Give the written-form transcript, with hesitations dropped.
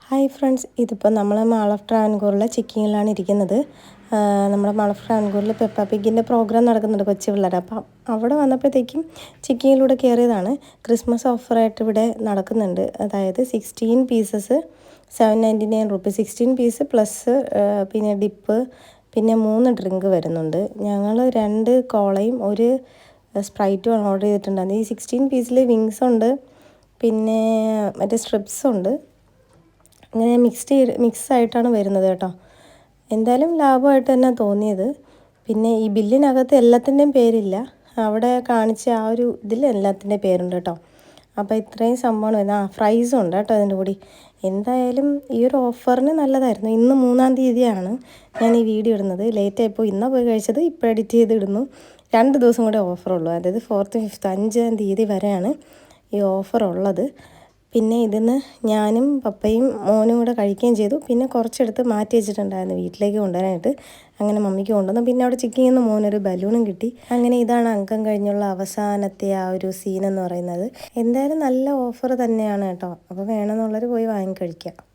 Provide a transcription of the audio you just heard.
Hi friends, ഇതിപ്പോൾ നമ്മൾ mall of ട്രാവൻകൂറിലെ ചെക്കിങ്ങിലാണ് ഇരിക്കുന്നത്. നമ്മുടെ മാൾ ഓഫ് ട്രാവൻകൂറിൽ പെപ്പ പിഗിൻ്റെ പ്രോഗ്രാം നടക്കുന്നുണ്ട് കൊച്ചു പിള്ളേർ. അപ്പം അവിടെ വന്നപ്പോഴത്തേക്കും ചെക്കിങ്ങിലൂടെ കയറിയതാണ്. ക്രിസ്മസ് ഓഫറായിട്ട് ഇവിടെ നടക്കുന്നുണ്ട്. അതായത് 16 പീസസ് 799 റുപ്പീസ്, 16 പീസ് പ്ലസ് പിന്നെ ഡിപ്പ്, പിന്നെ 3 ഡ്രിങ്ക് വരുന്നുണ്ട്. ഞങ്ങൾ 2 കോളയും ഒരു സ്പ്രൈറ്റും ഓർഡർ ചെയ്തിട്ടുണ്ടായിരുന്നു. ഈ 16 പീസിൽ വിങ്സ് ഉണ്ട്, പിന്നെ മറ്റേ സ്ട്രിപ്സ് ഉണ്ട്. അങ്ങനെ മിക്സ് ആയിട്ടാണ് വരുന്നത് കേട്ടോ. എന്തായാലും ലാഭമായിട്ട് തന്നെ തോന്നിയത്. പിന്നെ ഈ ബില്ലിനകത്ത് എല്ലാത്തിൻ്റെയും പേരില്ല, അവിടെ കാണിച്ച ആ ഒരു ഇതിൽ എല്ലാത്തിൻ്റെയും പേരുണ്ട് കേട്ടോ. അപ്പോൾ ഇത്രയും സംഭവമാണ് വരുന്നത്. ഫ്രൈസും ഉണ്ട് കേട്ടോ അതിൻ്റെ കൂടി. എന്തായാലും ഈ ഒരു ഓഫറിന് നല്ലതായിരുന്നു. ഇന്ന് 3-ാം തീയതിയാണ് ഞാൻ ഈ വീഡിയോ ഇടുന്നത്. ലേറ്റായിപ്പോൾ ഇന്നാണ് പോയി കഴിച്ചത്. ഇപ്പോൾ എഡിറ്റ് ചെയ്ത് ഇടുന്നു. 2 ദിവസം കൂടെ ഓഫറുള്ളൂ, അതായത് 4th, 5th 5-ാം തീയതി വരെയാണ് ഈ ഓഫർ ഉള്ളത്. പിന്നെ ഇതിന്ന് ഞാനും പപ്പയും മോനും കൂടെ കഴിക്കുകയും ചെയ്തു. പിന്നെ കുറച്ചെടുത്ത് മാറ്റി വെച്ചിട്ടുണ്ടായിരുന്നു വീട്ടിലേക്ക് കൊണ്ടുവരാനായിട്ട്. അങ്ങനെ മമ്മിക്ക് കൊണ്ടുവന്നു. പിന്നെ അവിടെ ചെക്കിങ്ങിൽ നിന്ന് മോനൊരു ബലൂണും കിട്ടി. അങ്ങനെ ഇതാണ് അംഗം കഴിഞ്ഞുള്ള അവസാനത്തെ ആ ഒരു സീനെന്ന് പറയുന്നത്. എന്തായാലും നല്ല ഓഫർ തന്നെയാണ് കേട്ടോ. അപ്പോൾ വേണമെന്നുള്ളവർ പോയി വാങ്ങി കഴിക്കാം.